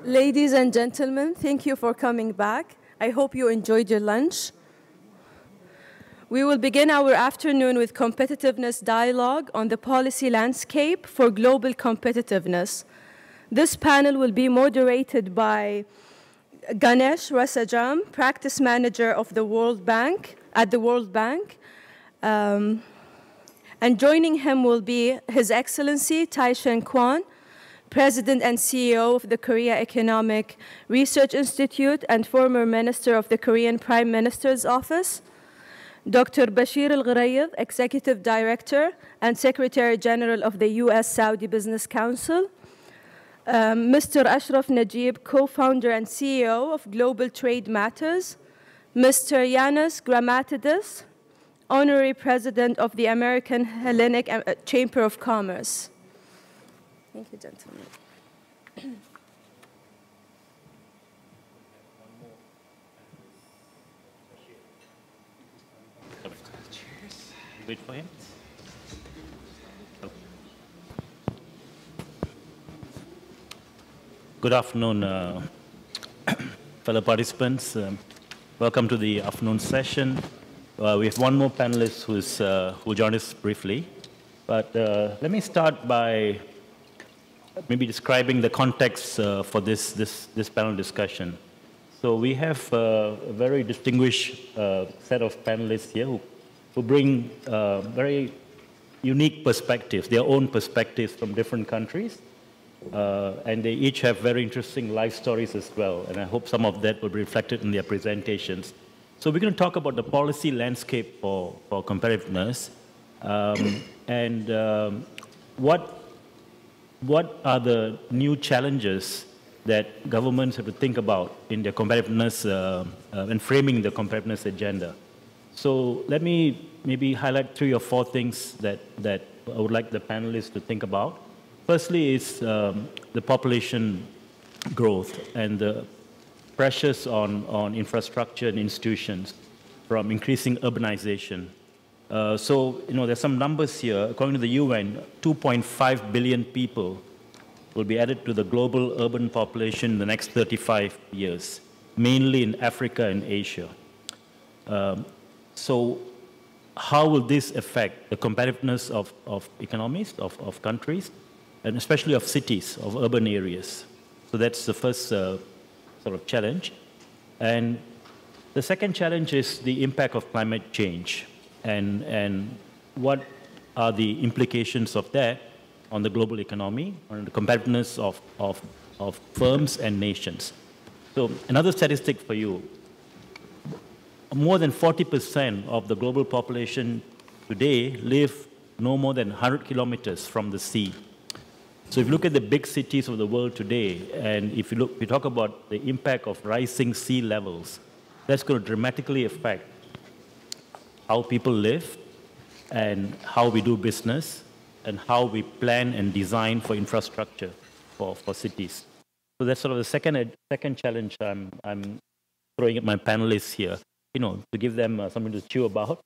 Ladies and gentlemen, thank you for coming back. I hope you enjoyed your lunch. We will begin our afternoon with competitiveness dialogue on the policy landscape for global competitiveness. This panel will be moderated by Ganesh Rasagam, practice manager of the World Bank, at the World Bank. And joining him will be His Excellency Tae-shin Kwon, President and CEO of the Korea Economic Research Institute and former Minister of the Korean Prime Minister's Office, Dr. Basheer Al-Ghuraydh, Executive Director and Secretary General of the U.S.-Saudi Business Council, Mr. Ashraf Naguib, co-founder and CEO of Global Trade Matters, Mr. Yanos Gramatidis, Honorary President of the American Hellenic Chamber of Commerce. Thank you, gentlemen. Wait for him. Good afternoon, fellow participants. Welcome to the afternoon session. We have one more panelist who joined us briefly. But let me start by maybe describing the context for this panel discussion. So we have a very distinguished set of panelists here who bring very unique perspectives, their own perspectives from different countries. And they each have very interesting life stories as well. And I hope some of that will be reflected in their presentations. So we're going to talk about the policy landscape for competitiveness and what are the new challenges that governments have to think about in their competitiveness and framing the competitiveness agenda. So let me maybe highlight 3 or 4 things that I would like the panelists to think about. Firstly is the population growth and the pressures on infrastructure and institutions from increasing urbanization. So, there's some numbers here. According to the UN, 2.5 billion people will be added to the global urban population in the next 35 years, mainly in Africa and Asia. So how will this affect the competitiveness of economies, of countries, and especially of cities, of urban areas? So that's the first sort of challenge. And the second challenge is the impact of climate change. And what are the implications of that on the global economy, on the competitiveness of firms and nations. So another statistic for you, more than 40% of the global population today live no more than 100 kilometers from the sea. So if you look at the big cities of the world today, and if we talk about the impact of rising sea levels, that's going to dramatically affect how people live and how we do business and how we plan and design for infrastructure for cities. So that's sort of the second challenge I'm throwing at my panelists here, to give them something to chew about.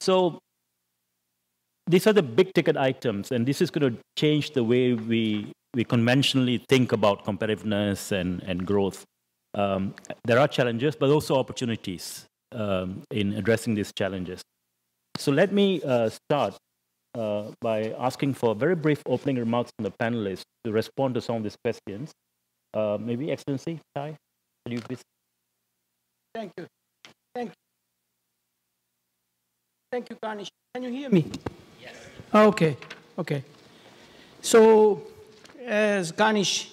So these are the big ticket items, and this is going to change the way we conventionally think about competitiveness and growth. There are challenges, but also opportunities in addressing these challenges. So let me start by asking for very brief opening remarks from the panelists to respond to some of these questions. Maybe Excellency Tai, could you please? Thank you. Thank you, Ganesh. Can you hear me? Yes. Okay. So, as Ganesh,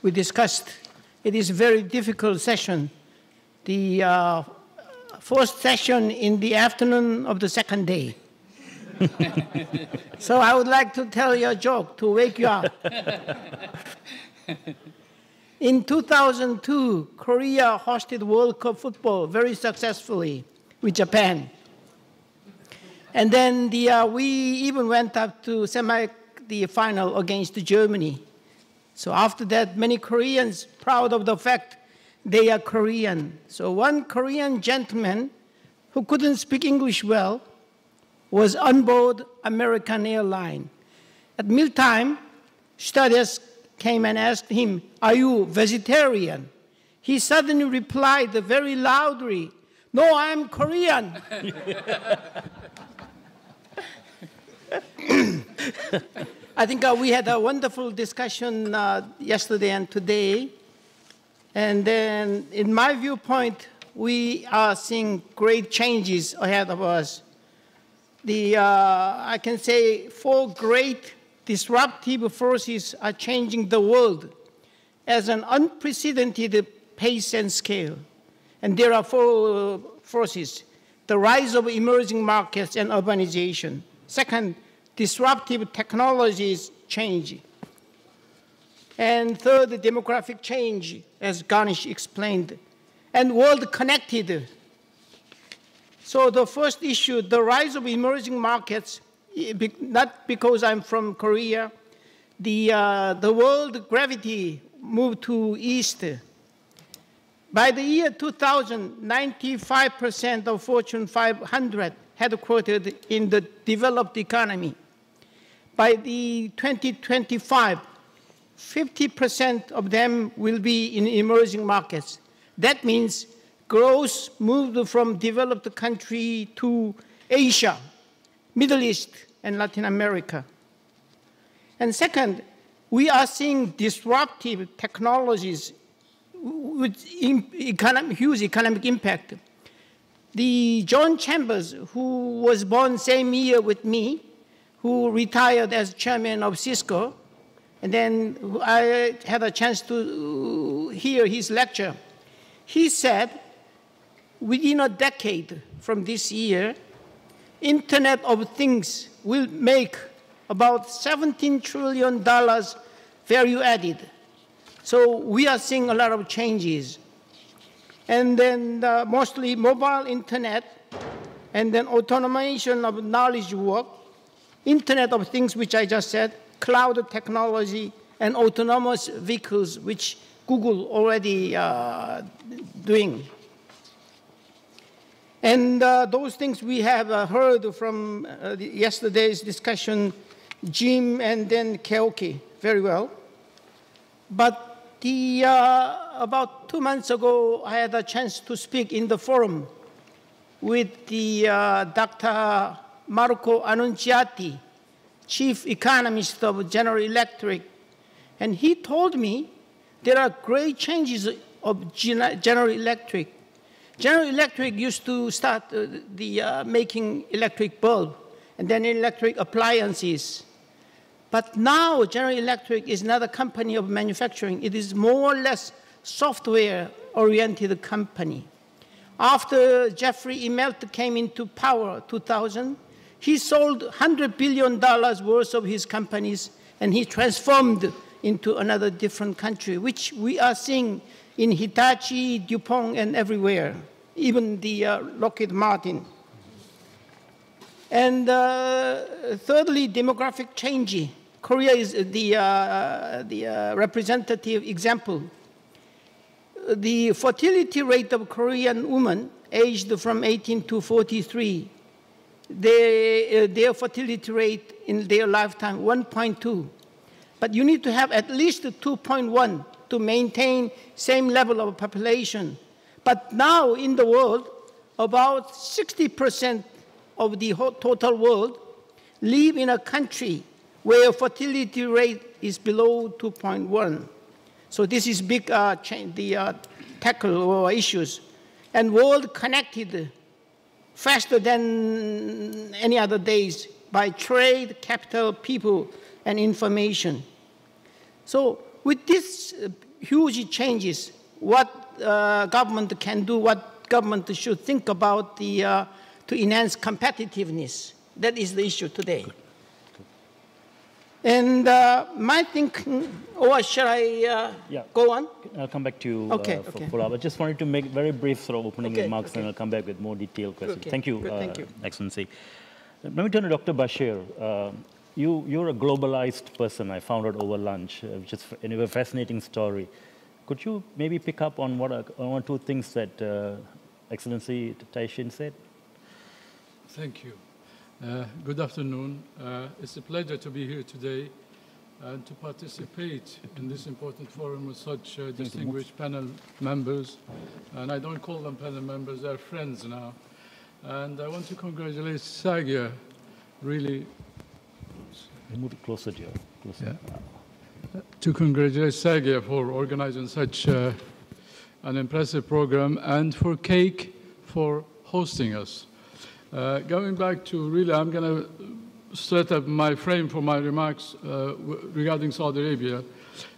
we discussed, it is a very difficult session. The first session in the afternoon of the second day. So I would like to tell you a joke to wake you up. In 2002, Korea hosted World Cup football very successfully with Japan. And then we even went up to the final against Germany. So after that, many Koreans proud of the fact they are Korean. So one Korean gentleman who couldn't speak English well was on board American airline. At mealtime, stewardess came and asked him, "Are you vegetarian?" He suddenly replied very loudly, "No, I'm Korean." I think we had a wonderful discussion yesterday and today. And then, in my viewpoint, we are seeing great changes ahead of us. I can say 4 great disruptive forces are changing the world at an unprecedented pace and scale. And there are 4 forces: the rise of emerging markets and urbanization. Second, disruptive technologies change. And third, demographic change, as Ganesh explained. And world connected. So the first issue, the rise of emerging markets, not because I'm from Korea, the world gravity moved to east. By the year 2000, 95% of Fortune 500 headquartered in the developed economy. By the 2025, 50% of them will be in emerging markets. That means growth moved from developed country to Asia, Middle East, and Latin America. And second, we are seeing disruptive technologies with huge economic impact. The John Chambers, who was born same year with me, who retired as chairman of Cisco, and then I had a chance to hear his lecture. He said, within a decade from this year, Internet of Things will make about $17 trillion value added. So we are seeing a lot of changes. And then mostly mobile internet, and then automation of knowledge work, Internet of Things, which I just said, cloud technology, and autonomous vehicles, which Google already doing. And those things we have heard from yesterday's discussion, Jim and then Keoki, very well. But about 2 months ago, I had a chance to speak in the forum with the Dr. Marco Annunziati, chief economist of General Electric. And he told me there are great changes of General Electric. General Electric used to start making electric bulb and then electric appliances. But now General Electric is not a company of manufacturing. It is more or less software-oriented company. After Jeffrey Immelt came into power 2000, he sold $100 billion worth of his companies, and he transformed into another different country, which we are seeing in Hitachi, DuPont, and everywhere, even the Lockheed Martin. And thirdly, demographic change. Korea is the representative example. The fertility rate of Korean women aged from 18 to 43, their fertility rate in their lifetime, 1.2. But you need to have at least 2.1 to maintain same level of population. But now in the world, about 60% of the total world live in a country where fertility rate is below 2.1. So this is big tackle or issues. And world connected faster than any other days by trade, capital, people, and information. So with these huge changes, what government can do, what government should think about to enhance competitiveness, that is the issue today. And my thinking, or shall I go on? I'll come back to you for follow-up. I just wanted to make very brief sort of opening remarks, and I'll come back with more detailed questions. Thank you, Excellency. Let me turn to Dr. Basheer. You're a globalized person, I found out over lunch, which is anyway, a fascinating story. Could you maybe pick up on one or two things that Excellency Tae-shin said? Thank you. Good afternoon. It's a pleasure to be here today and to participate in this important forum with such distinguished panel members. And I don't call them panel members, they're friends now. And I want to congratulate Sagia, really. Move it closer to you. Closer. Yeah. To congratulate Sagia for organizing such an impressive program, and for Cake for hosting us. Going back to really, I'm going to set up my frame for my remarks regarding Saudi Arabia,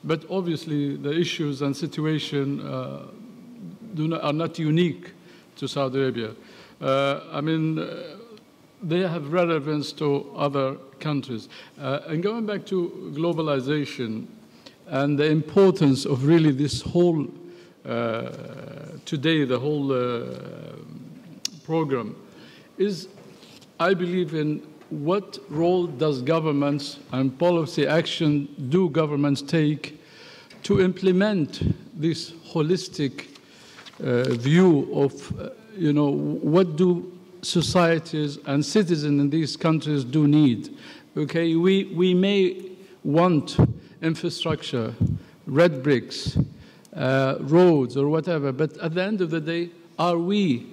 but obviously the issues and situation are not unique to Saudi Arabia. I mean, they have relevance to other countries. And going back to globalization and the importance of really this whole, today, the whole program is, I believe in what role does governments and policy action do governments take to implement this holistic view of, what do societies and citizens in these countries do need. Okay, we may want infrastructure, red bricks, roads or whatever, but at the end of the day, are we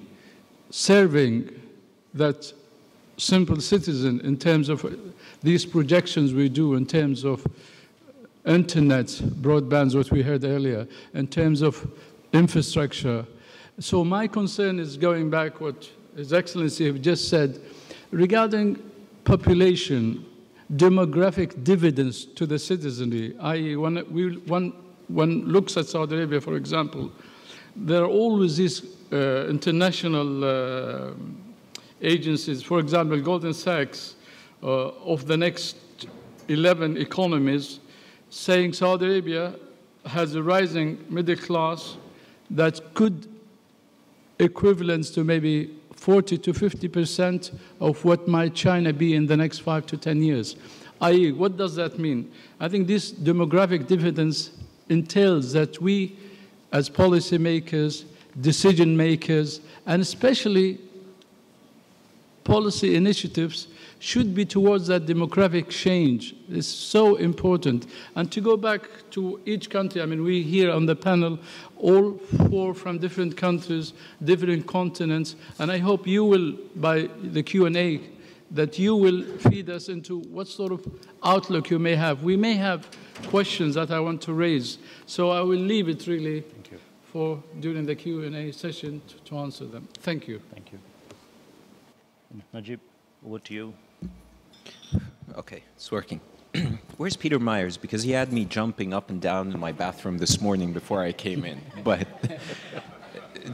serving that simple citizen in terms of these projections we do in terms of internet, broadbands, what we heard earlier, in terms of infrastructure? So my concern is going back what His Excellency have just said regarding population, demographic dividends to the citizenry, i.e. when one looks at Saudi Arabia, for example, there are always these international agencies, for example, Goldman Sachs, of the next 11 economies, saying Saudi Arabia has a rising middle class that could equivalent to maybe 40 to 50% of what might China be in the next 5 to 10 years. I.e., what does that mean? I think this demographic dividends entails that we, as policymakers, decision makers, and especially policy initiatives should be towards that demographic change. It's so important. And to go back to each country, I mean, we here on the panel, all 4 from different countries, different continents, and I hope you will, by the Q&A, that you will feed us into what sort of outlook you may have. We may have questions that I want to raise, so I will leave it really for during the Q&A session to answer them. Thank you. Thank you. Naguib, over to you. Okay, it's working. Where's Peter Myers? Because he had me jumping up and down in my bathroom this morning before I came in. But,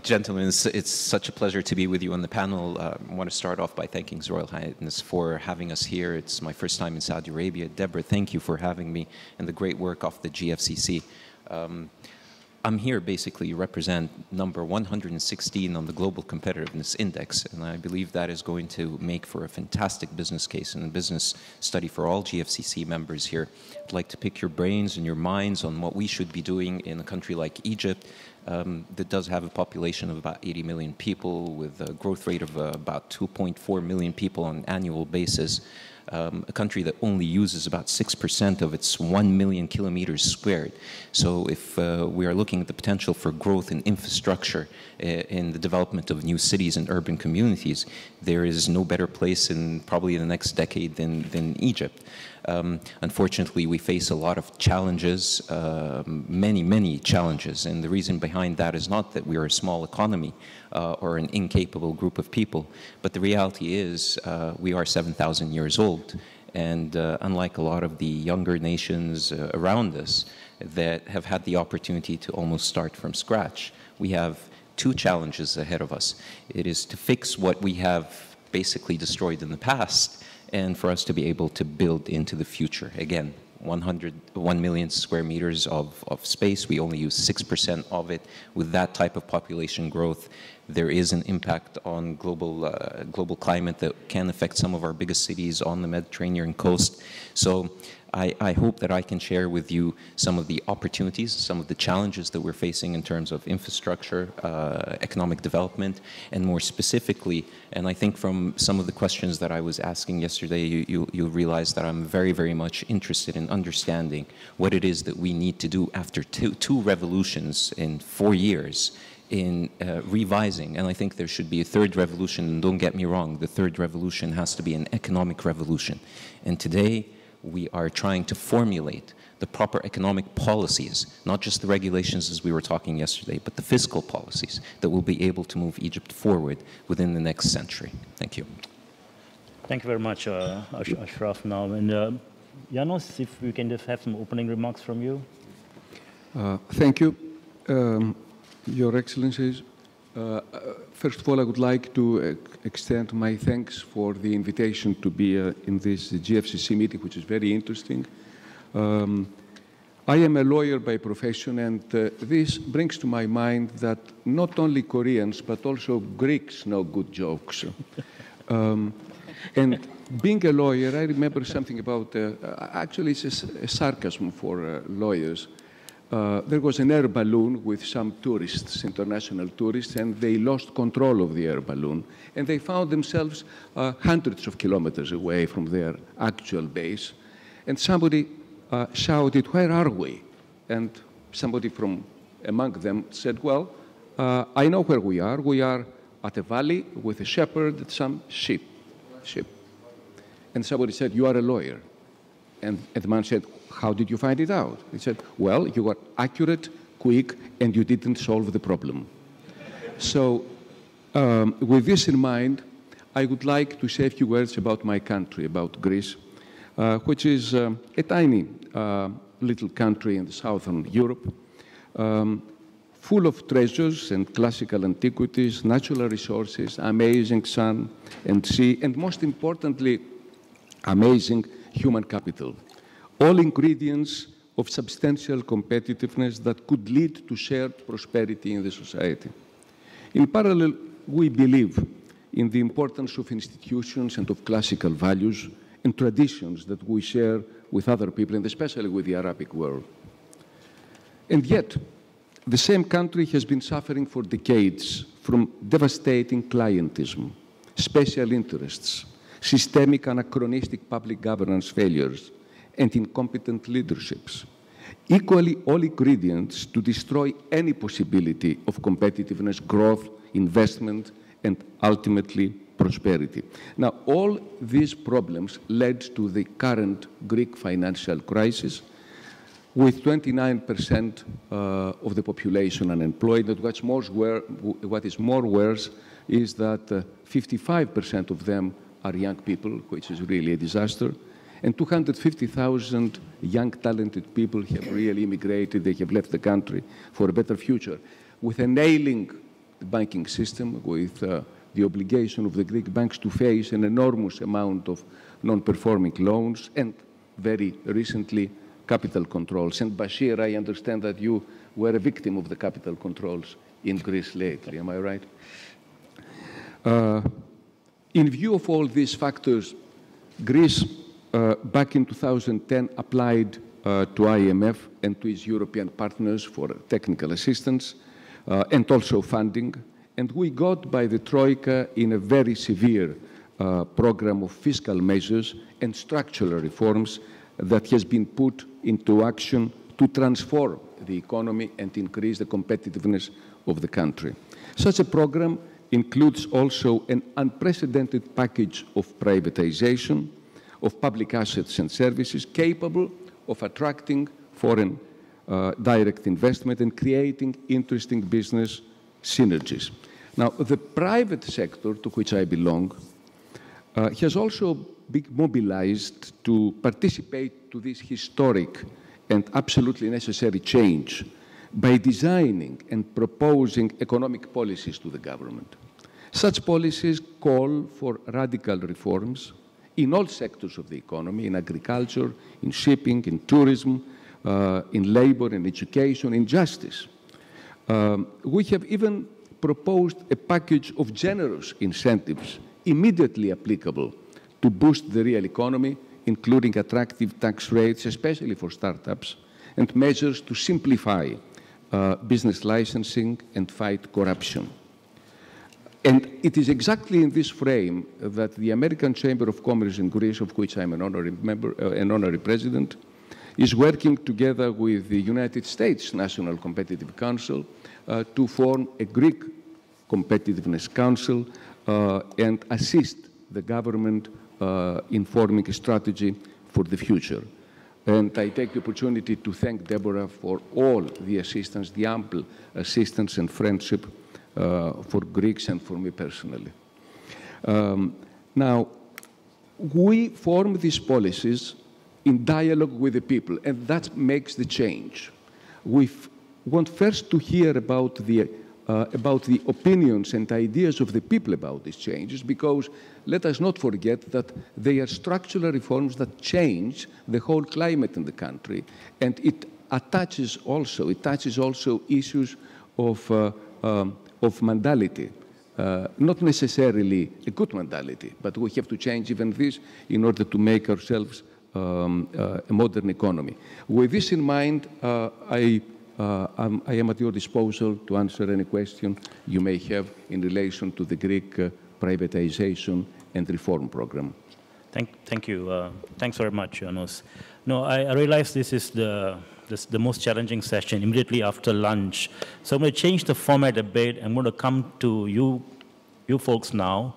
gentlemen, it's such a pleasure to be with you on the panel. I want to start off by thanking His Royal Highness for having us here. It's my first time in Saudi Arabia. Deborah, thank you for having me and the great work of the GFCC. I'm here basically to represent number 116 on the Global Competitiveness Index, and I believe that is going to make for a fantastic business case and a business study for all GFCC members here. I'd like to pick your brains and your minds on what we should be doing in a country like Egypt that does have a population of about 80 million people with a growth rate of about 2.4 million people on an annual basis. A country that only uses about 6% of its 1 million kilometers squared. So if we are looking at the potential for growth in infrastructure, in the development of new cities and urban communities, there is no better place in probably the next decade than Egypt. Unfortunately, we face a lot of challenges, many challenges, and the reason behind that is not that we are a small economy or an incapable group of people, but the reality is we are 7,000 years old, and unlike a lot of the younger nations around us that have had the opportunity to almost start from scratch, we have 2 challenges ahead of us. It is to fix what we have basically destroyed in the past, and for us to be able to build into the future. Again, 1 million square meters of space, we only use 6% of it. With that type of population growth, there is an impact on global climate that can affect some of our biggest cities on the Mediterranean coast. So I hope that I can share with you some of the opportunities, some of the challenges that we're facing in terms of infrastructure, economic development, and more specifically, and I think from some of the questions that I was asking yesterday, you'll realize that I'm very, very much interested in understanding what it is that we need to do after two revolutions in 4 years in revising. And I think there should be a third revolution, and don't get me wrong, the third revolution has to be an economic revolution. And today, we are trying to formulate the proper economic policies, not just the regulations as we were talking yesterday, but the fiscal policies that will be able to move Egypt forward within the next century. Thank you. Thank you very much, Ashraf. Now, and Yanos, if we can just have some opening remarks from you. Thank you, Your Excellencies. First of all, I would like to extend my thanks for the invitation to be in this GFCC meeting, which is very interesting. I am a lawyer by profession, and this brings to my mind that not only Koreans, but also Greeks know good jokes. And being a lawyer, I remember something about, actually it's a sarcasm for lawyers. There was an air balloon with some tourists, international tourists, and they lost control of the air balloon. And they found themselves hundreds of kilometers away from their actual base. And somebody shouted, "Where are we?" And somebody from among them said, "Well, I know where we are. We are at a valley with a shepherd and some sheep. And somebody said, "You are a lawyer." And the man said, "How did you find it out?" He said, "Well, you were accurate, quick, and you didn't solve the problem." So with this in mind, I would like to say a few words about my country, about Greece, which is a tiny little country in the southern Europe, full of treasures and classical antiquities, natural resources, amazing sun and sea, and most importantly, amazing human capital. All ingredients of substantial competitiveness that could lead to shared prosperity in the society. In parallel, we believe in the importance of institutions and of classical values and traditions that we share with other people, and especially with the Arabic world. And yet, the same country has been suffering for decades from devastating clientism, special interests, systemic anachronistic public governance failures, and incompetent leaderships. Equally, all ingredients to destroy any possibility of competitiveness, growth, investment, and ultimately prosperity. Now, all these problems led to the current Greek financial crisis, with 29% of the population unemployed. And what is more worse is that 55% of them are young people, which is really a disaster. And 250,000 young, talented people have really immigrated. They have left the country for a better future. With an ailing banking system, with the obligation of the Greek banks to face an enormous amount of non-performing loans, and very recently, capital controls. And Basheer, I understand that you were a victim of the capital controls in Greece lately. Am I right? In view of all these factors, Greece, back in 2010, applied to IMF and to its European partners for technical assistance and also funding. And we got by the Troika in a very severe program of fiscal measures and structural reforms that has been put into action to transform the economy and increase the competitiveness of the country. Such a program includes also an unprecedented package of privatization of public assets and services capable of attracting foreign direct investment and creating interesting business synergies. Now, the private sector, to which I belong, has also been mobilized to participate to this historic and absolutely necessary change by designing and proposing economic policies to the government. Such policies call for radical reforms in all sectors of the economy, in agriculture, in shipping, in tourism, in labor, in education, in justice. We have even proposed a package of generous incentives immediately applicable to boost the real economy, including attractive tax rates, especially for startups, and measures to simplify business licensing and fight corruption. And it is exactly in this frame that the American Chamber of Commerce in Greece, of which I'm an honorary member, an honorary president, is working together with the United States National Competitive Council to form a Greek Competitiveness Council and assist the government in forming a strategy for the future. And I take the opportunity to thank Deborah for all the assistance, the ample assistance and friendship for Greeks and for me personally. Now, we form these policies in dialogue with the people, and that makes the change. We want first to hear about the opinions and ideas of the people about these changes, because let us not forget that they are structural reforms that change the whole climate in the country, and it touches also issues of mentality, not necessarily a good mentality, but we have to change even this in order to make ourselves a modern economy. With this in mind, I am at your disposal to answer any question you may have in relation to the Greek privatization and reform program. Thank you. Thanks very much, Yanos. No, I realize this is the most challenging session immediately after lunch. So I'm going to change the format a bit. I'm going to come to you folks now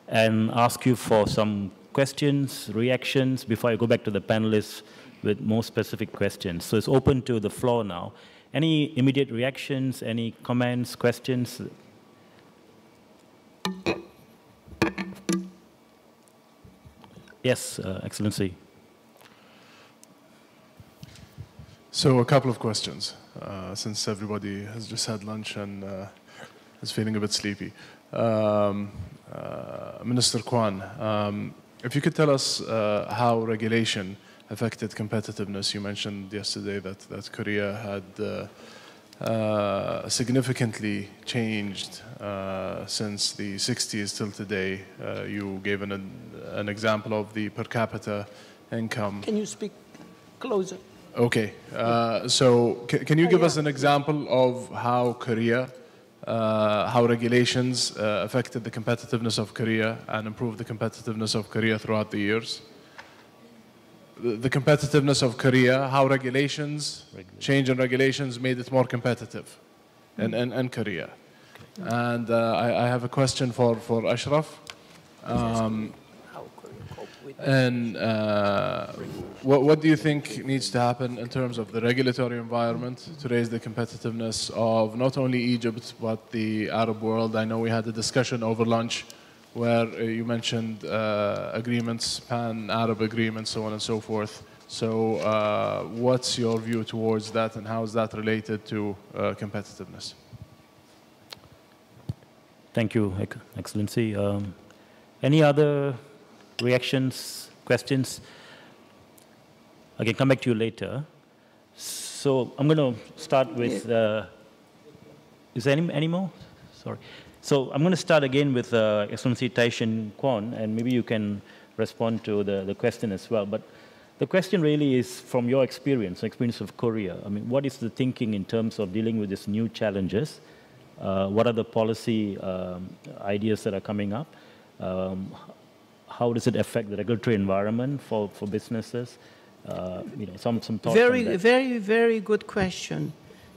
and ask you for some questions, reactions, before I go back to the panelists with more specific questions. So it's open to the floor now. Any immediate reactions, any comments, questions? Yes, Excellency. So a couple of questions, since everybody has just had lunch and is feeling a bit sleepy. Minister Kwon, if you could tell us how regulation affected competitiveness. You mentioned yesterday that Korea had significantly changed since the 60s till today. You gave an example of the per capita income. Can you speak closer? Okay. So can you give us an example of how Korea, how regulations affected the competitiveness of Korea and improved the competitiveness of Korea throughout the years? The competitiveness of Korea, how change in regulations made it more competitive in Korea. Okay. And I have a question for Ashraf. What do you think needs to happen in terms of the regulatory environment to raise the competitiveness of not only Egypt, but the Arab world? I know we had a discussion over lunch where you mentioned agreements, pan-Arab agreements, so on and so forth. So what's your view towards that, and how is that related to competitiveness? Thank you, Excellency. Any other reactions, questions? I can come back to you later. So I'm going to start with, is there any more? Sorry. So I'm going to start again with Excellency Tae-shin Kwon, and maybe you can respond to the question as well. But the question really is from your experience of Korea. I mean, what is the thinking in terms of dealing with these new challenges? What are the policy ideas that are coming up? How does it affect the regulatory environment for businesses? Some thoughts on that. Very, very good question.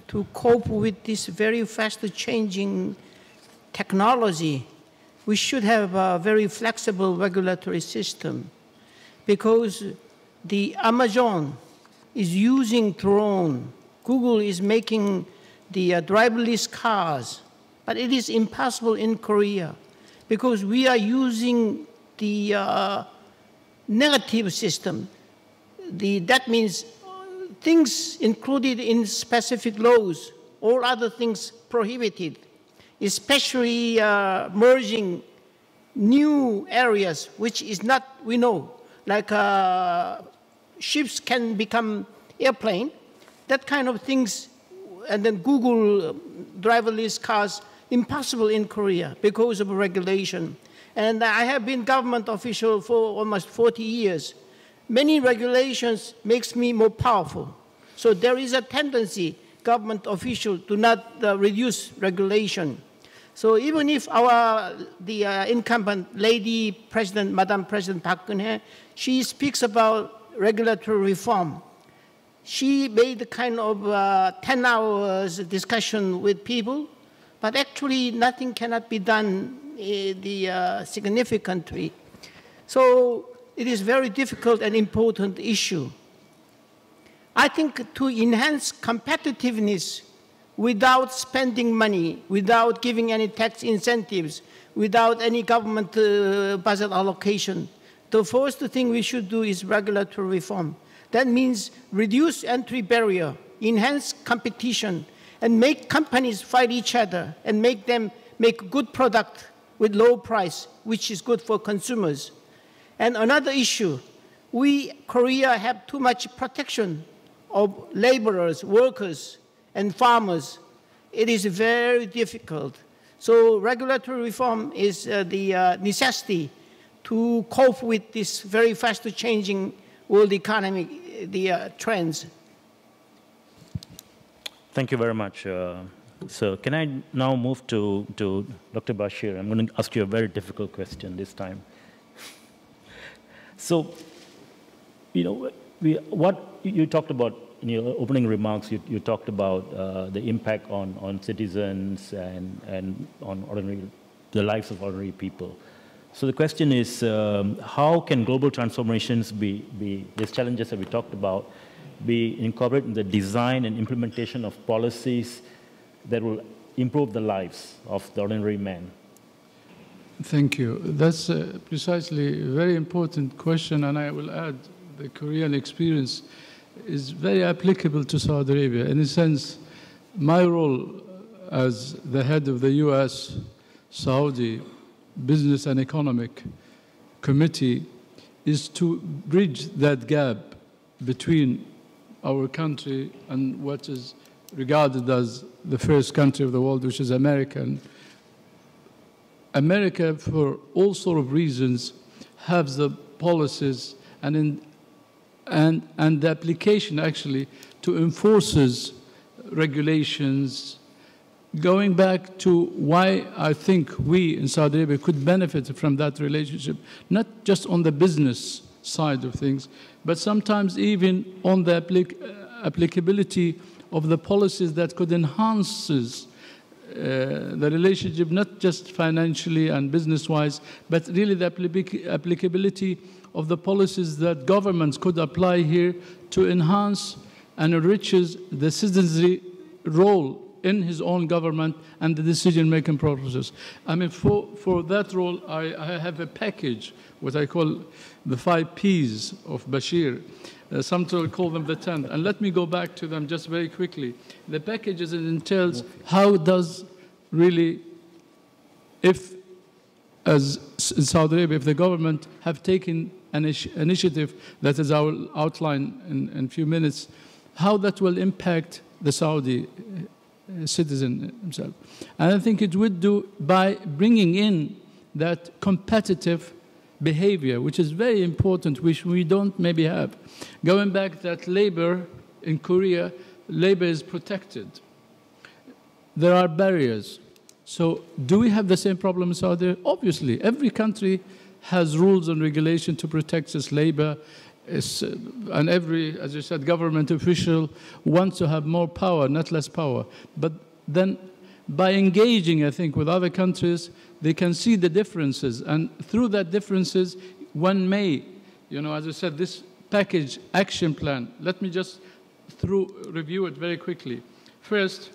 To cope with this very fast changing technology, we should have a very flexible regulatory system, because the Amazon is using drone. Google is making the driverless cars, but it is impossible in Korea because we are using the negative system. That means things included in specific laws, all other things prohibited, especially merging new areas, which is not, we know, like ships can become airplane, that kind of things, and then Google driverless cars impossible in Korea because of regulation. And I have been government official for almost 40 years. Many regulations makes me more powerful. So there is a tendency, government official, to not reduce regulation. So even if the incumbent lady president, Madam President Park Geun-hye, she speaks about regulatory reform. She made a kind of 10 hours discussion with people, but actually nothing cannot be done significantly. So it is very difficult and important issue. I think to enhance competitiveness without spending money, without giving any tax incentives, without any government budget allocation, the first thing we should do is regulatory reform. That means reduce entry barrier, enhance competition, and make companies fight each other and make them make good product with low price, which is good for consumers. And another issue, Korea have too much protection of laborers, workers, and farmers. It is very difficult. So regulatory reform is the necessity to cope with this very fast changing world economy, the trends. Thank you very much. So can I now move to Dr. Basheer? I'm going to ask you a very difficult question this time. So, you know, what you talked about in your opening remarks, you talked about the impact on citizens and on the lives of ordinary people. So the question is, how can global transformations these challenges that we talked about, be incorporated in the design and implementation of policies that will improve the lives of the ordinary man? Thank you. That's precisely a very important question, and I will add the Korean experience is very applicable to Saudi Arabia. In a sense, my role as the head of the US-Saudi Business and Economic Committee is to bridge that gap between our country and what is regarded as the first country of the world, which is America. America, for all sorts of reasons, has the policies and the application actually to enforces regulations, going back to why I think we in Saudi Arabia could benefit from that relationship, not just on the business side of things, but sometimes even on the applicability of the policies that could enhance the relationship, not just financially and business-wise, but really the applicability of the policies that governments could apply here to enhance and enriches the citizenry role in his own government and the decision-making process. I mean, for that role, I have a package, what I call the 5 Ps of Basheer. Some call them the 10. And let me go back to them just very quickly. The packages entails how does really, if as in Saudi Arabia, if the government have taken an initiative that is our outline in a few minutes, how that will impact the Saudi citizen himself. And I think it would do by bringing in that competitive behavior, which is very important, which we don't maybe have. Going back that labor in Korea, labor is protected. There are barriers. So do we have the same problem in Saudi Arabia? Obviously, every country has rules and regulation to protect its labor, and every, as you said, government official wants to have more power, not less power. But then by engaging, I think, with other countries, they can see the differences. And through that differences, one may, you know, as I said, this package action plan, let me just review it very quickly. First,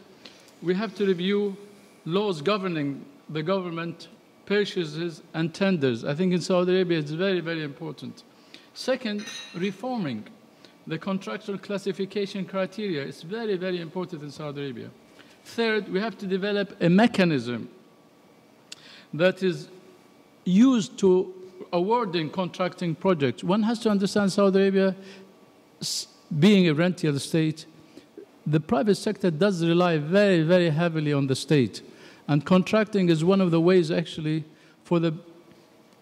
we have to review laws governing the government purchases and tenders. I think in Saudi Arabia it's very, very important. Second, reforming the contractual classification criteria. It's very, very important in Saudi Arabia. Third, we have to develop a mechanism that is used to awarding contracting projects. One has to understand Saudi Arabia, being a rentier state, the private sector does rely very, very heavily on the state. And contracting is one of the ways, actually, for the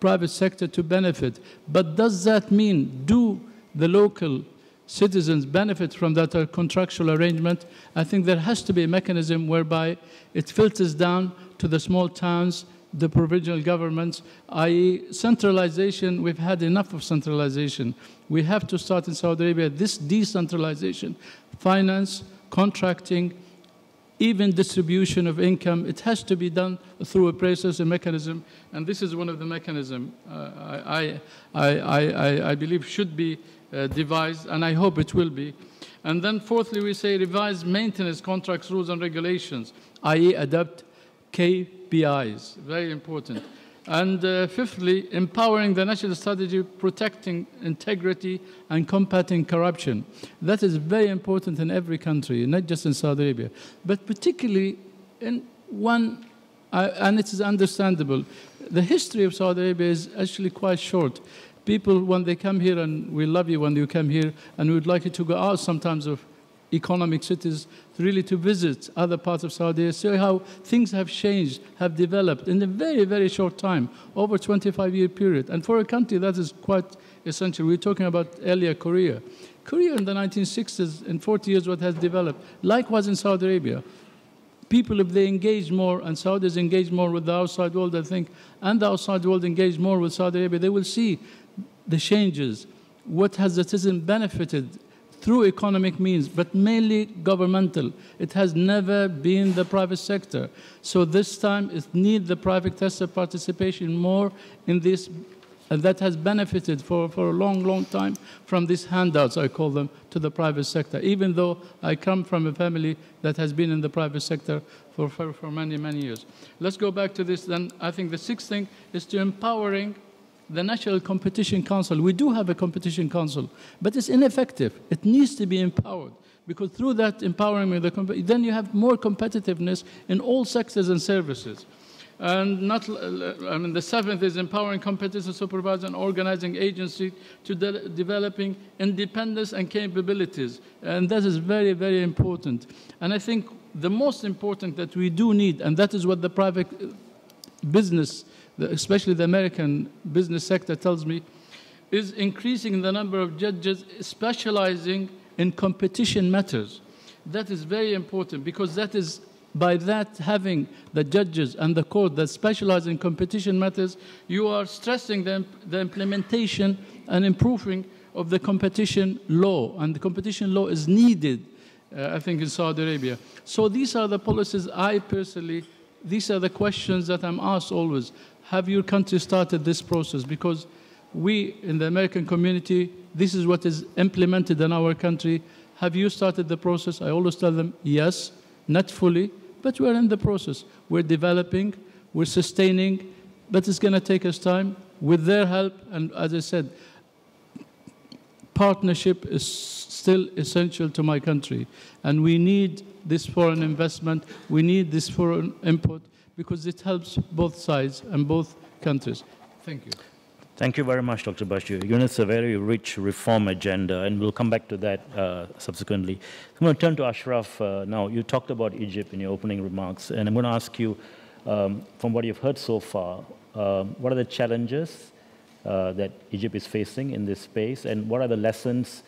private sector to benefit. But does that mean, do the local citizens benefit from that contractual arrangement? I think there has to be a mechanism whereby it filters down to the small towns, the provincial governments, i.e. centralization. We've had enough of centralization. We have to start in Saudi Arabia this decentralization, finance, contracting, even distribution of income. It has to be done through a process, a mechanism, and this is one of the mechanisms I believe should be devised, and I hope it will be. And then fourthly, we say revise maintenance contracts, rules and regulations, i.e. adopt KPIs, very important. And fifthly, empowering the national strategy, protecting integrity and combating corruption. That is very important in every country, not just in Saudi Arabia, but particularly in one, and it is understandable. The history of Saudi Arabia is actually quite short. People, when they come here, and we love you when you come here, and we would like you to go out sometimes of economic cities, really to visit other parts of Saudi Arabia, see how things have changed, have developed in a very, very short time, over a 25-year period. And for a country, that is quite essential. We were talking about earlier Korea. Korea in the 1960s, in 40 years, what has developed. Likewise in Saudi Arabia. People, if they engage more, and Saudis engage more with the outside world, I think, and the outside world engage more with Saudi Arabia, they will see the changes. What has the citizen benefited through economic means, but mainly governmental. It has never been the private sector. So this time it needs the private sector participation more in this, and that has benefited for a long, long time from these handouts, I call them, to the private sector, even though I come from a family that has been in the private sector for many, many years. Let's go back to this then. I think the sixth thing is to empowering the National Competition Council. We do have a competition council, but it's ineffective. It needs to be empowered, because through that empowering, then you have more competitiveness in all sectors and services. And the seventh is empowering competition supervisors and organizing agencies to developing independence and capabilities. And that is very, very important. And I think the most important that we do need, and that is what the private business, especially the American business sector, tells me, is increasing the number of judges specializing in competition matters. That is very important, because that is, by that having the judges and the court that specialize in competition matters, you are stressing the implementation and improving of the competition law. And the competition law is needed, I think, in Saudi Arabia. So these are the policies I personally, these are the questions that I'm asked always. Have your country started this process? Because we, in the American community, this is what is implemented in our country. Have you started the process? I always tell them, yes, not fully, but we're in the process. We're developing, we're sustaining, but it's going to take us time. With their help, and as I said, partnership is still essential to my country. And we need this foreign investment, we need this foreign input, because it helps both sides and both countries. Thank you. Thank you very much, Dr. Basheer. It's a very rich reform agenda, and we'll come back to that subsequently. I'm going to turn to Ashraf now. You talked about Egypt in your opening remarks, and I'm going to ask you, from what you've heard so far, what are the challenges that Egypt is facing in this space, and what are the lessons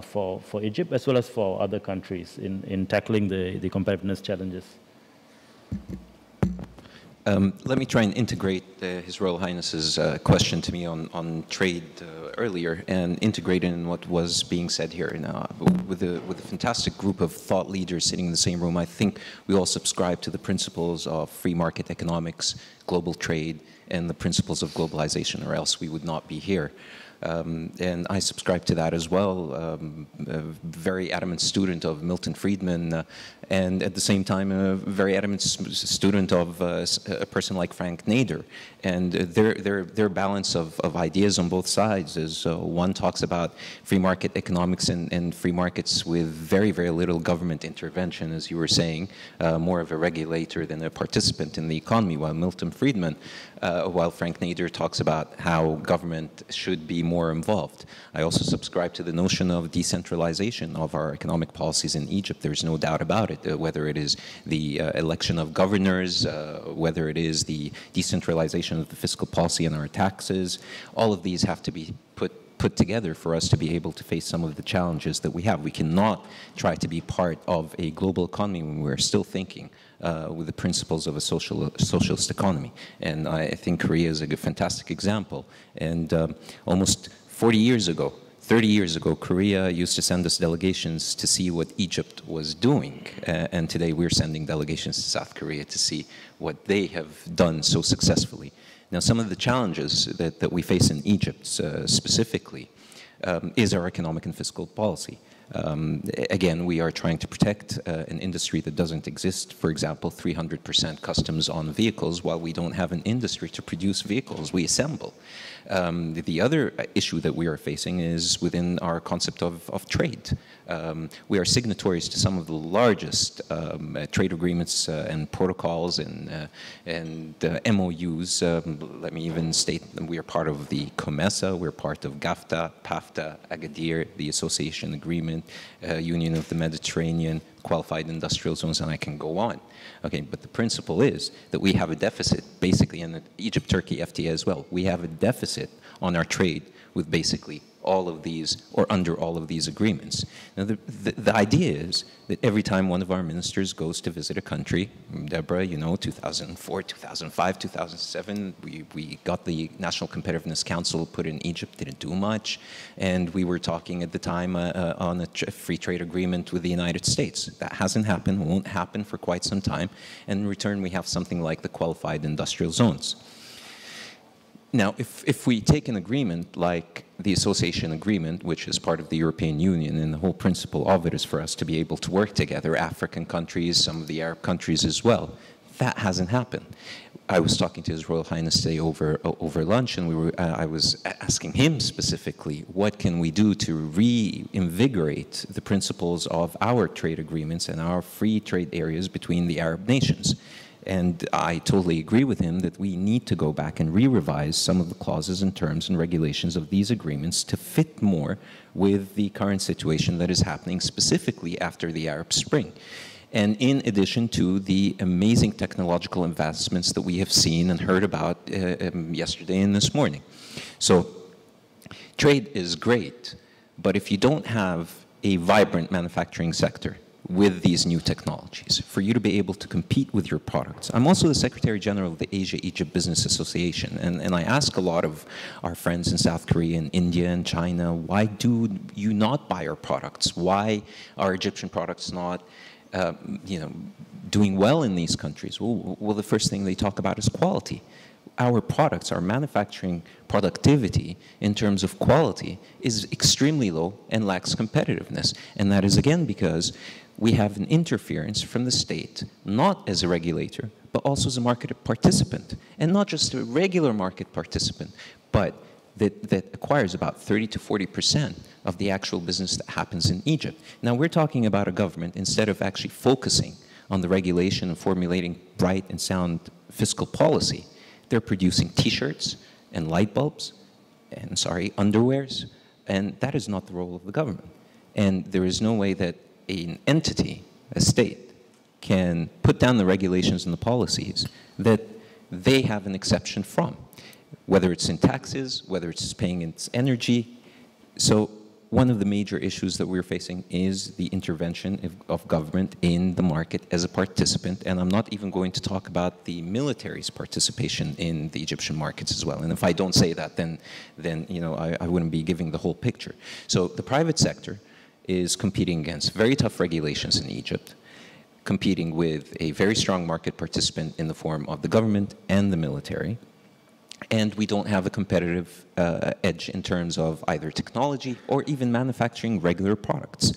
for Egypt as well as for other countries in tackling the competitiveness challenges? Let me try and integrate His Royal Highness's question to me on trade earlier, and integrate it in what was being said here. Now, with a fantastic group of thought leaders sitting in the same room, I think we all subscribe to the principles of free market economics, global trade, and the principles of globalization, or else we would not be here. And I subscribe to that as well. A very adamant student of Milton Friedman, and at the same time a very adamant student of a person like Frank Nader. And their balance of ideas on both sides is one talks about free market economics and free markets with very, very little government intervention, as you were saying, more of a regulator than a participant in the economy, while Milton Friedman, while Frank Nader talks about how government should be more involved. I also subscribe to the notion of decentralization of our economic policies in Egypt. There's no doubt about it, whether it is the election of governors, whether it is the decentralization of the fiscal policy and our taxes. All of these have to be put together for us to be able to face some of the challenges that we have. We cannot try to be part of a global economy when we're still thinking with the principles of a socialist economy. And I think Korea is a fantastic example. And almost 40 years ago, 30 years ago, Korea used to send us delegations to see what Egypt was doing. And today we're sending delegations to South Korea to see what they have done so successfully. Now, some of the challenges that we face in Egypt specifically is our economic and fiscal policy. Again, we are trying to protect an industry that doesn't exist. For example, 300% customs on vehicles, while we don't have an industry to produce vehicles we assemble. The other issue that we are facing is within our concept of trade. We are signatories to some of the largest trade agreements and protocols and MOUs. Let me even state that we are part of the COMESA, we're part of GAFTA, PAFTA, Agadir, the Association Agreement, Union of the Mediterranean, Qualified Industrial Zones, and I can go on. Okay, but the principle is that we have a deficit, basically, in the Egypt-Turkey FTA as well. We have a deficit on our trade with basically all of these, or under all of these agreements. Now, the idea is that every time one of our ministers goes to visit a country, Deborah, you know, 2004, 2005, 2007, we got the National Competitiveness Council put in Egypt, didn't do much, and we were talking at the time on a free trade agreement with the United States. That hasn't happened, won't happen for quite some time, and in return we have something like the Qualified Industrial Zones. Now, if we take an agreement like the association agreement, which is part of the European Union, and the whole principle of it is for us to be able to work together, African countries, some of the Arab countries as well, that hasn't happened. I was talking to His Royal Highness today over lunch, and I was asking him specifically, what can we do to reinvigorate the principles of our trade agreements and our free trade areas between the Arab nations? And I totally agree with him that we need to go back and re-revise some of the clauses and terms and regulations of these agreements to fit more with the current situation that is happening specifically after the Arab Spring. And in addition to the amazing technological advancements that we have seen and heard about yesterday and this morning. So trade is great, but if you don't have a vibrant manufacturing sector with these new technologies, for you to be able to compete with your products. I'm also the Secretary General of the Asia-Egypt Business Association, and I ask a lot of our friends in South Korea and India and China, why do you not buy our products? Why are Egyptian products not doing well in these countries? Well, the first thing they talk about is quality. Our products, our manufacturing productivity in terms of quality is extremely low and lacks competitiveness. And that is again because we have an interference from the state, not as a regulator, but also as a market participant. And not just a regular market participant, but that acquires about 30 to 40% of the actual business that happens in Egypt. Now we're talking about a government, instead of actually focusing on the regulation and formulating bright and sound fiscal policy, they're producing T-shirts and light bulbs and, underwears, and that is not the role of the government. And there is no way that an entity, a state, can put down the regulations and the policies that they have an exception from, whether it's in taxes, whether it's paying its energy. So one of the major issues that we're facing is the intervention of government in the market as a participant, and I'm not even going to talk about the military's participation in the Egyptian markets as well. And if I don't say that, then I wouldn't be giving the whole picture. So the private sector is competing against very tough regulations in Egypt, competing with a very strong market participant in the form of the government and the military. And we don't have a competitive edge in terms of either technology or even manufacturing regular products.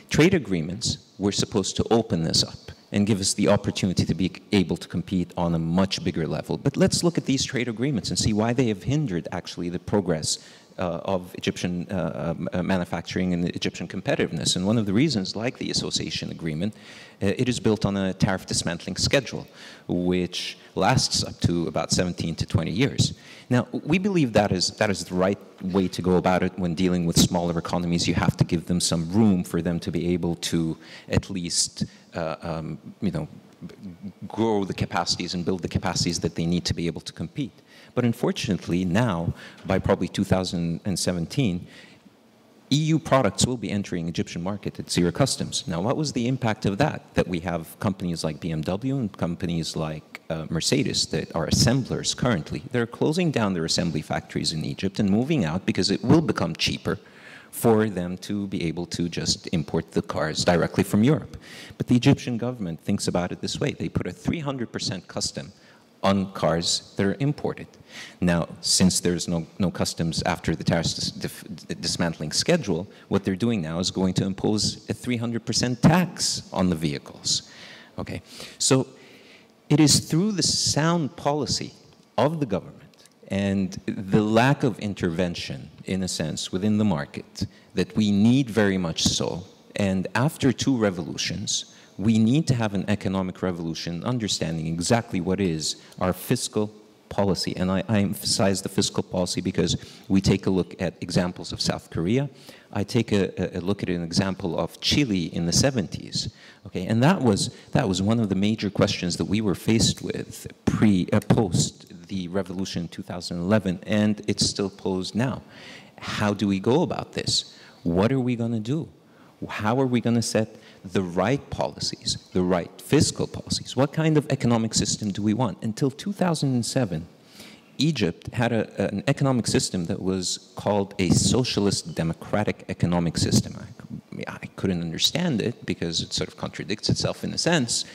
Trade agreements were supposed to open this up and give us the opportunity to be able to compete on a much bigger level. But let's look at these trade agreements and see why they have hindered actually the progress of Egyptian manufacturing and Egyptian competitiveness. And one of the reasons, like the association agreement, it is built on a tariff dismantling schedule, which lasts up to about 17 to 20 years. Now, we believe that is the right way to go about it when dealing with smaller economies. You have to give them some room for them to be able to at least, grow the capacities and build the capacities that they need to be able to compete. But unfortunately, now, by probably 2017, EU products will be entering Egyptian market at zero customs. Now, what was the impact of that? That we have companies like BMW and companies like Mercedes that are assemblers currently. They're closing down their assembly factories in Egypt and moving out because it will become cheaper for them to be able to just import the cars directly from Europe. But the Egyptian government thinks about it this way. They put a 300% custom on cars that are imported. Now, since there's no customs after the tariff dismantling schedule, what they're doing now is going to impose a 300% tax on the vehicles. Okay, so it is through the sound policy of the government and the lack of intervention, in a sense, within the market that we need very much so. And after 2 revolutions, we need to have an economic revolution, understanding exactly what is our fiscal policy. And I emphasize the fiscal policy because we take a look at examples of South Korea. I take a look at an example of Chile in the 70s. Okay, and that was one of the major questions that we were faced with post the revolution in 2011, and it's still posed now. How do we go about this? What are we going to do? How are we going to set the right policies, the right fiscal policies? What kind of economic system do we want? Until 2007, Egypt had an economic system that was called a socialist democratic economic system. I couldn't understand it because it sort of contradicts itself in a sense,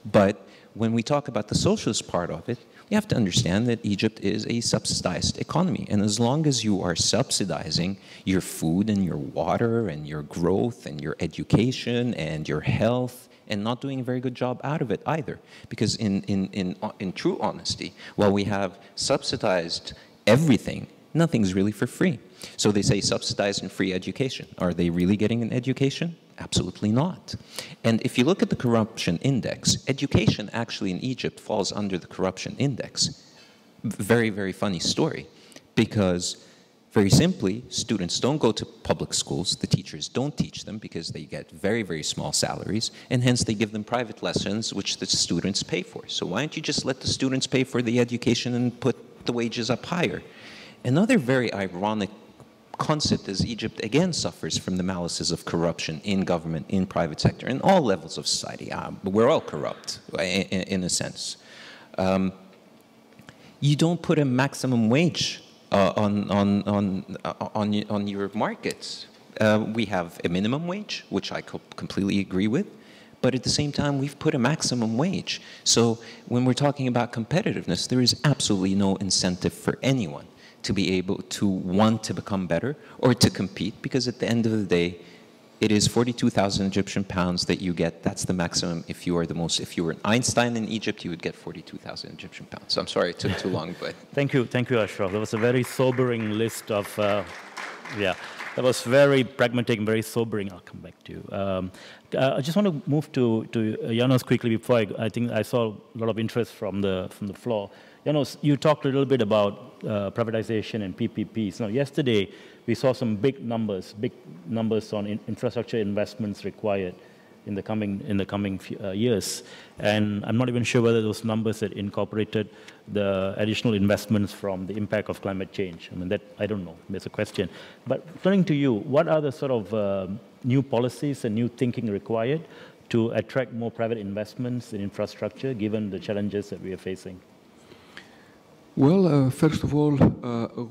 but when we talk about the socialist part of it, you have to understand that Egypt is a subsidized economy. And as long as you are subsidizing your food and your water and your growth and your education and your health and not doing a very good job out of it either. Because in true honesty, while we have subsidized everything, nothing's really for free. So they say subsidized and free education. Are they really getting an education? Absolutely not. And if you look at the corruption index, education actually in Egypt falls under the corruption index. Very, very funny story. Because very simply, students don't go to public schools. The teachers don't teach them because they get very, very small salaries. And hence they give them private lessons, which the students pay for. So why don't you just let the students pay for the education and put the wages up higher? Another very ironic concept is Egypt again suffers from the malices of corruption in government, in private sector, in all levels of society. We're all corrupt, in a sense. You don't put a maximum wage on your markets. We have a minimum wage, which I completely agree with, but at the same time, we've put a maximum wage. So when we're talking about competitiveness, there is absolutely no incentive for anyone to be able to want to become better or to compete, because at the end of the day, it is 42,000 Egyptian pounds that you get. That's the maximum. If you were an Einstein in Egypt, you would get 42,000 Egyptian pounds. So I'm sorry it took too long, but thank you, Ashraf. That was a very sobering list of, that was very pragmatic and very sobering. I'll come back to you. I just want to move to Yanos quickly before I think I saw a lot of interest from the floor. Yanos, you talked a little bit about privatization and PPPs. Now, yesterday, we saw some big numbers on infrastructure investments required in the coming years. And I'm not even sure whether those numbers had incorporated the additional investments from the impact of climate change. I mean, that, I don't know, there's a question. But turning to you, what are the sort of new policies and new thinking required to attract more private investments in infrastructure, given the challenges that we are facing? Well, first of all,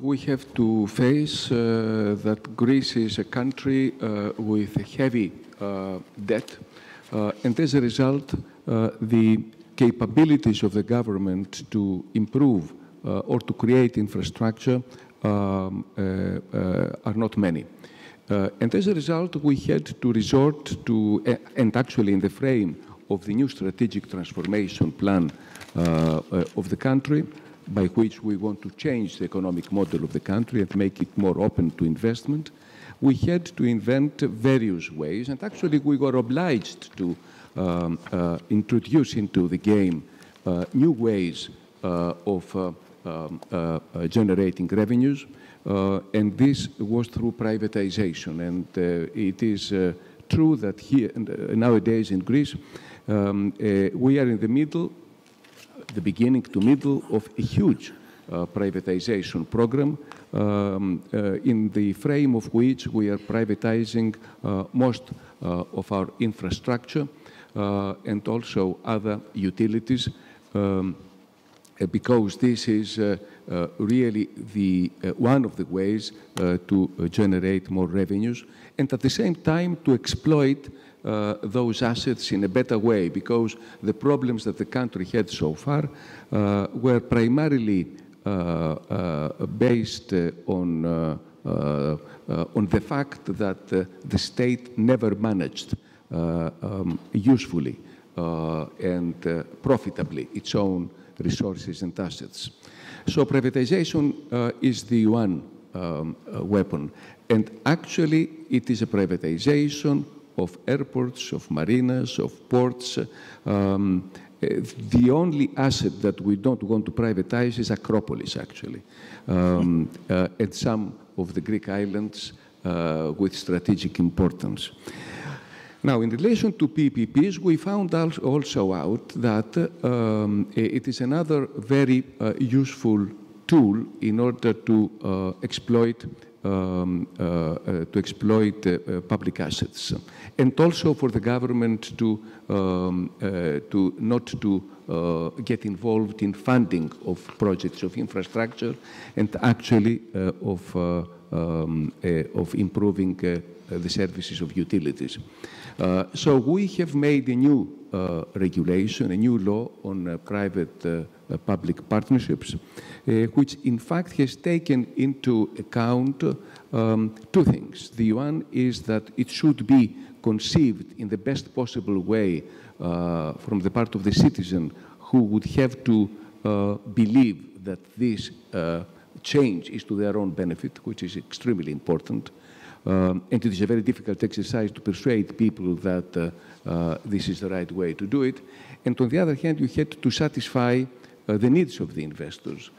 we have to face that Greece is a country with a heavy debt, and as a result, the capabilities of the government to improve or to create infrastructure are not many. And as a result, we had to resort to, and actually in the frame of the new strategic transformation plan of the country, by which we want to change the economic model of the country and make it more open to investment, we had to invent various ways, and actually we were obliged to introduce into the game new ways of generating revenues, and this was through privatization. And it is true that here, nowadays in Greece, we are in the middle, the beginning to middle of a huge privatization program, in the frame of which we are privatizing most of our infrastructure and also other utilities, because this is really one of the ways to generate more revenues, and at the same time to exploit those assets in a better way, because the problems that the country had so far were primarily based on the fact that the state never managed usefully and profitably its own resources and assets. So privatization is the one weapon. And actually, it is a privatization of airports, of marinas, of ports. The only asset that we don't want to privatize is Acropolis, actually, and some of the Greek islands with strategic importance. Now, in relation to PPPs, we found also out that it is another very useful tool in order to exploit public assets, and also for the government to not to get involved in funding of projects of infrastructure and actually of improving the services of utilities. So we have made a new regulation, a new law on private-public partnerships, which in fact has taken into account two things. The one is that it should be conceived in the best possible way from the part of the citizen, who would have to believe that this change is to their own benefit, which is extremely important. And it is a very difficult exercise to persuade people that this is the right way to do it. And on the other hand, you had to satisfy the needs of the investors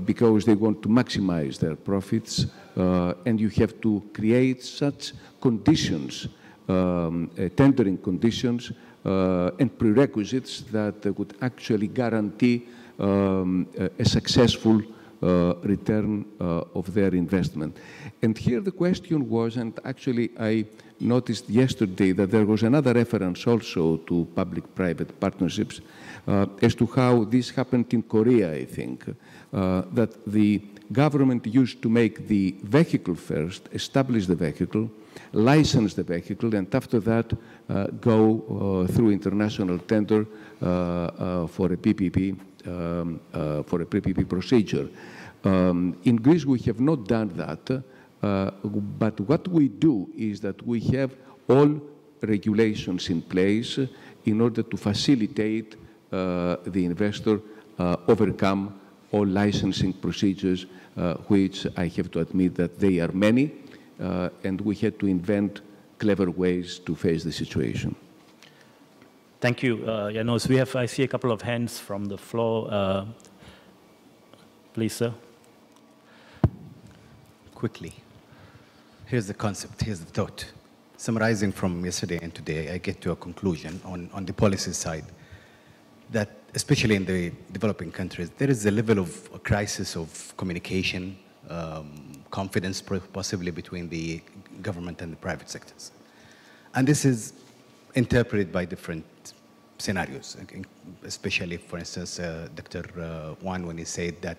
because they want to maximize their profits, and you have to create such conditions, tendering conditions and prerequisites that would actually guarantee a successful return of their investment. And here the question was, and actually I noticed yesterday that there was another reference also to public-private partnerships as to how this happened in Korea, I think, that the government used to make the vehicle first, establish the vehicle, license the vehicle, and after that go through international tender for a PPP procedure. In Greece, we have not done that, but what we do is that we have all regulations in place in order to facilitate the investor overcome all licensing procedures, which I have to admit that they are many, and we had to invent clever ways to face the situation. Thank you, Yanos. I see a couple of hands from the floor. Please, sir. Quickly. Here's the concept, here's the thought. Summarizing from yesterday and today, I get to a conclusion on the policy side that, especially in the developing countries, there is a level of a crisis of communication, confidence possibly between the government and the private sectors. And this is interpreted by different scenarios, especially, for instance, Dr. Kwon, when he said that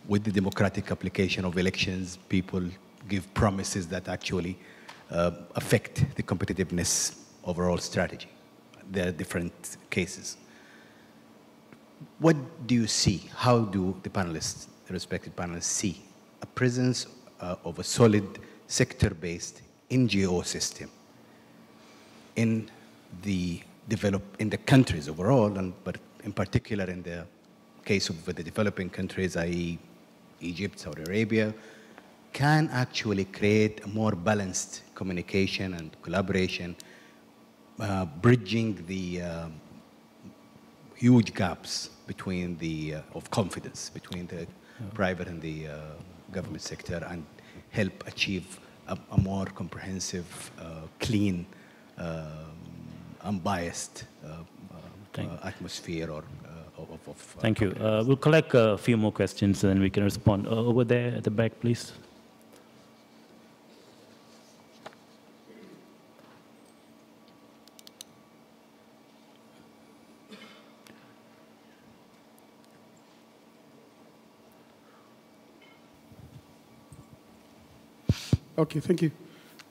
with the democratic application of elections, people give promises that actually affect the competitiveness overall strategy. There are different cases. What do you see? How do the panelists, the respective panelists, see a presence of a solid sector-based NGO system in the countries overall, but in particular in the case of the developing countries, i.e. Egypt, Saudi Arabia, can actually create a more balanced communication and collaboration, bridging the huge gaps between of confidence between the private and the government sector, and help achieve a more comprehensive, clean, unbiased atmosphere of Thank you. We'll collect a few more questions and then we can respond. Over there at the back, please. Okay, thank you.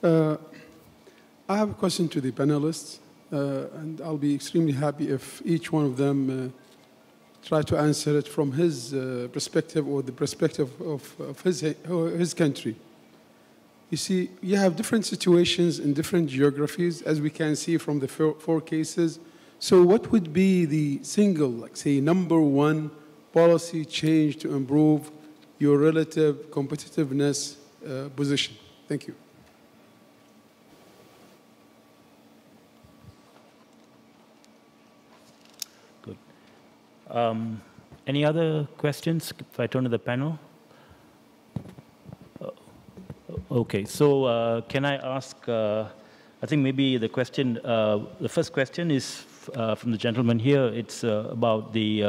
I have a question to the panelists, and I'll be extremely happy if each one of them try to answer it from his perspective or the perspective of his country. You see, you have different situations in different geographies, as we can see from the four cases. So what would be the single, like say, #1 policy change to improve your relative competitiveness position? Thank you. Good. Any other questions if I turn to the panel? Okay, so can I ask, I think maybe the question, the first question is from the gentleman here. It's about the,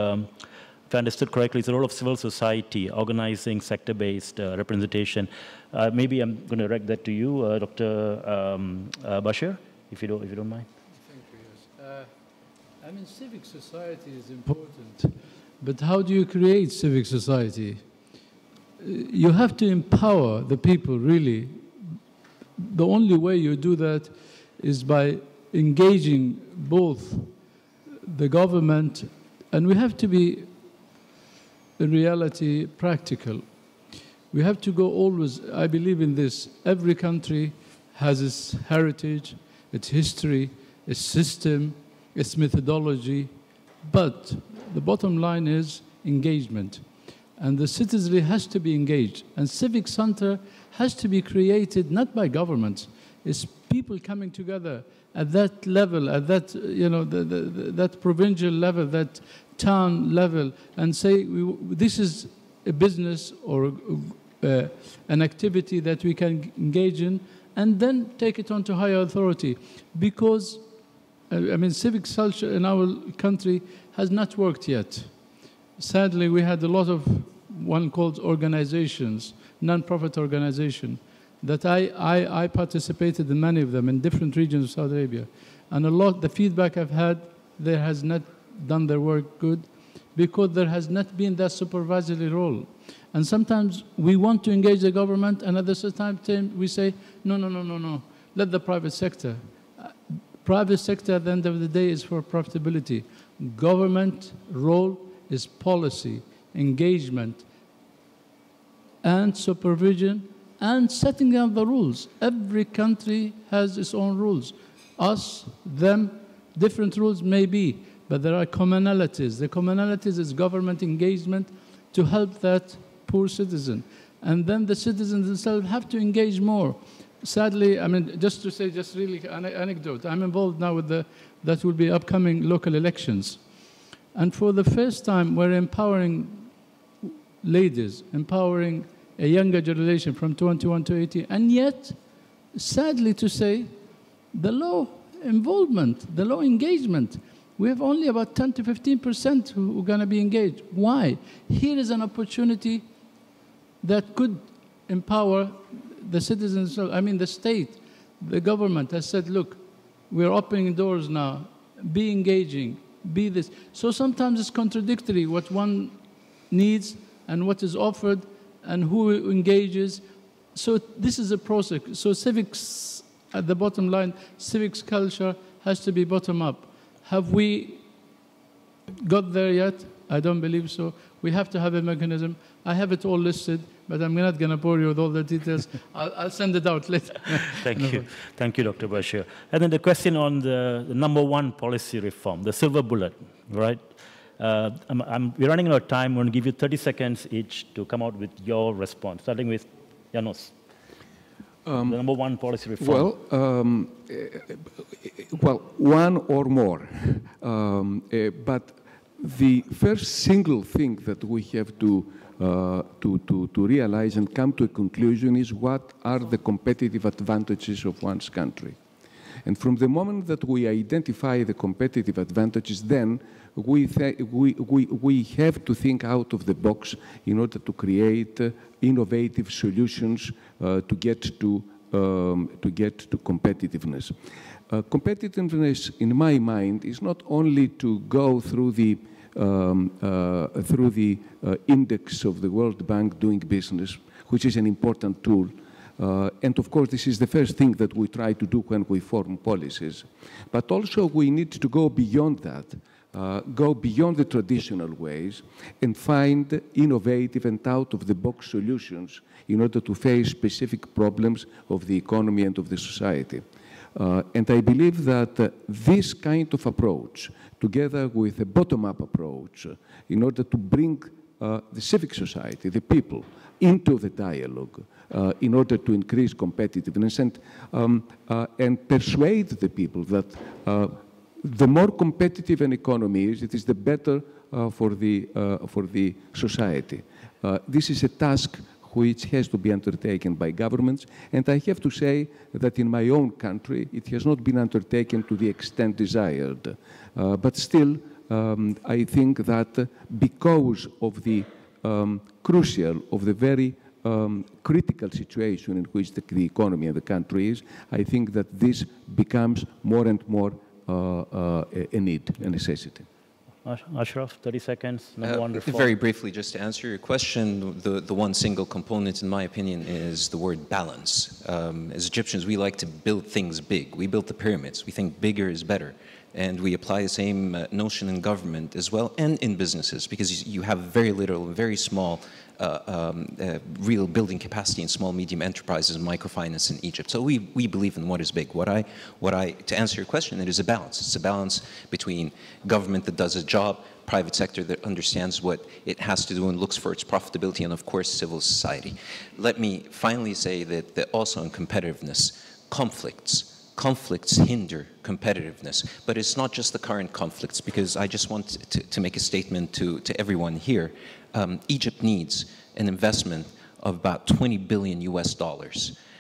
if I understood correctly, it's the role of civil society, organizing sector-based representation. Maybe I'm going to direct that to you, Dr. Basheer, if you don't mind. Thank you, yes. I mean, civic society is important, but how do you create civic society? You have to empower the people, really. The only way you do that is by engaging both the government, and we have to be, in reality, practical. We have to go always, I believe in this, every country has its heritage, its history, its system, its methodology, but the bottom line is engagement. And the citizenry has to be engaged. And civic center has to be created not by governments. It's people coming together at that level, at that, you know, that provincial level, that town level, and say, this is a business or an activity that we can engage in, and then take it on to higher authority. Because, I mean, civic culture in our country has not worked yet. Sadly, we had a lot of one called organizations, non-profit organization, that I participated in many of them in different regions of Saudi Arabia. And a lot, the feedback I've had, they has not done their work good because there has not been that supervisory role. And sometimes we want to engage the government, and at the same time we say, no, let the private sector. Private sector at the end of the day is for profitability. Government role is policy, engagement, and supervision, and setting down the rules. Every country has its own rules. Us, them, different rules may be, but there are commonalities. The commonalities is government engagement to help that poor citizen. And then the citizens themselves have to engage more. Sadly, I mean, just to say, just really an anecdote, I'm involved now with that will be upcoming local elections. And for the first time, we're empowering ladies, empowering a younger generation from 21 to 18. And yet, sadly to say, the low involvement, the low engagement, we have only about 10 to 15% who are going to be engaged. Why? Here is an opportunity that could empower the citizens. I mean, the state, the government has said, look, we're opening doors now, be engaging, be this. So sometimes it's contradictory what one needs and what is offered and who engages. So this is a process. So civics, at the bottom line, civics culture has to be bottom up. Have we got there yet? I don't believe so. We have to have a mechanism. I have it all listed, but I'm not going to bore you with all the details. I'll send it out later. Thank you. Thank you, Dr. Basheer. And then the question on the #1 policy reform, the silver bullet, right? We're running out of time. I'm going to give you 30 seconds each to come out with your response, starting with Yanos. The #1 policy reform. Well, one or more. But the first single thing that we have to realize and come to a conclusion is what are the competitive advantages of one's country. And from the moment that we identify the competitive advantages, then we have to think out of the box in order to create innovative solutions to get to competitiveness. Competitiveness, in my mind, is not only to go through the index of the World Bank doing business, which is an important tool. And of course, this is the first thing that we try to do when we form policies. But also we need to go beyond that, go beyond the traditional ways and find innovative and out-of-the-box solutions in order to face specific problems of the economy and of the society. And I believe that this kind of approach, together with a bottom-up approach, in order to bring the civic society, the people, into the dialogue, in order to increase competitiveness and persuade the people that the more competitive an economy is, it is the better for the society. This is a task which has to be undertaken by governments, and I have to say that in my own country it has not been undertaken to the extent desired. But still, I think that because of the crucial, of the very critical situation in which the economy and the country is, I think that this becomes more and more a need, a necessity. Ashraf, 30 seconds. Wonderful. Very briefly, just to answer your question, the one single component, in my opinion, is the word balance. As Egyptians, we like to build things big. We built the pyramids. We think bigger is better. And we apply the same notion in government as well and in businesses, because you have very little, very small real building capacity in small, medium enterprises and microfinance in Egypt. So we believe in what is big. To answer your question, it is a balance. It's a balance between government that does a job, private sector that understands what it has to do and looks for its profitability, and of course, civil society. Let me finally say that also in competitiveness, conflicts hinder competitiveness, but it's not just the current conflicts, because I just want to make a statement to everyone here. Egypt needs an investment of about $20 billion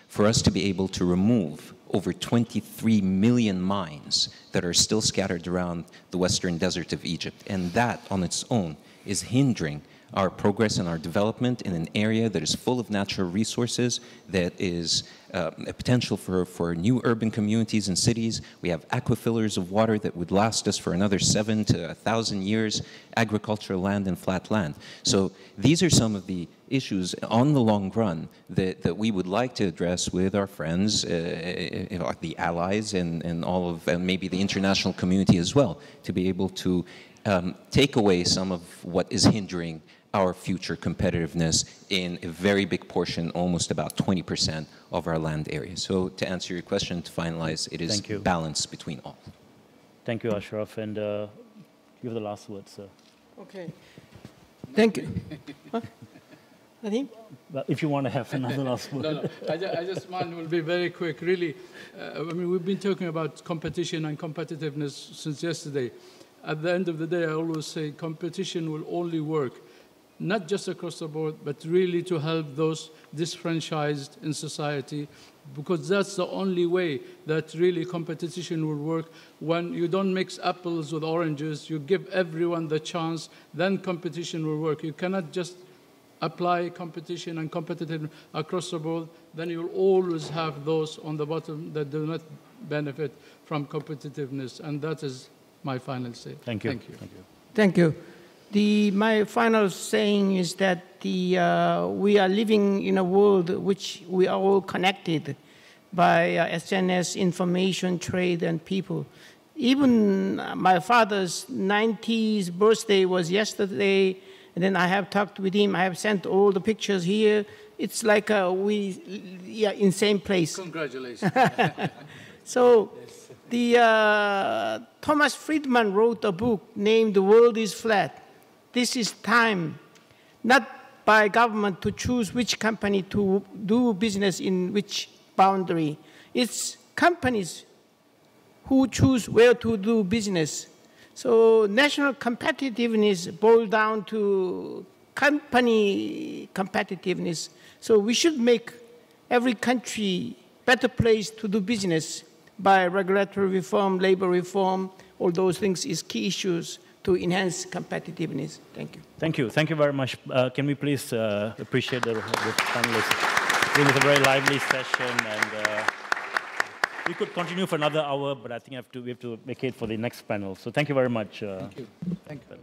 for us to be able to remove over 23 million mines that are still scattered around the western desert of Egypt. And that on its own is hindering our progress and our development in an area that is full of natural resources, that is a potential for new urban communities and cities. We have aquifers of water that would last us for another 7 to 1,000 years, agricultural land and flat land. So these are some of the issues on the long run that we would like to address with our friends, the allies, and all of, and maybe the international community as well, to be able to take away some of what is hindering our future competitiveness in a very big portion, almost about 20% of our land area. So to answer your question, to finalize, it is balance between all. Thank you, Ashraf, and you have the last word, sir. Okay. Thank you. Huh? Well, if you want to have another last word. No. I just mine will be very quick. Really, I mean, we've been talking about competition and competitiveness since yesterday. At the end of the day, I always say competition will only work, not just across the board, but really to help those disfranchised in society, because that's the only way that really competition will work. When you don't mix apples with oranges, you give everyone the chance, then competition will work. You cannot just apply competition and competitiveness across the board, then you'll always have those on the bottom that do not benefit from competitiveness, and that is my final say. Thank you. Thank you. Thank you. Thank you. My final saying is that we are living in a world which we are all connected by SNS, information, trade, and people. Even my father's 90th birthday was yesterday, and then I have talked with him. I have sent all the pictures here. It's like we are in same place. Congratulations. So Thomas Friedman wrote a book named The World is Flat. This is time, not by government to choose which company to do business in which boundary. It's companies who choose where to do business. So national competitiveness boils down to company competitiveness. So we should make every country better place to do business by regulatory reform, labor reform, all those things is key issues to enhance competitiveness. Thank you. Thank you. Thank you very much. Can we please appreciate the panelists? It was a very lively session, and we could continue for another hour, but I think we have to vacate for the next panel. So thank you very much. Thank you. Thank you.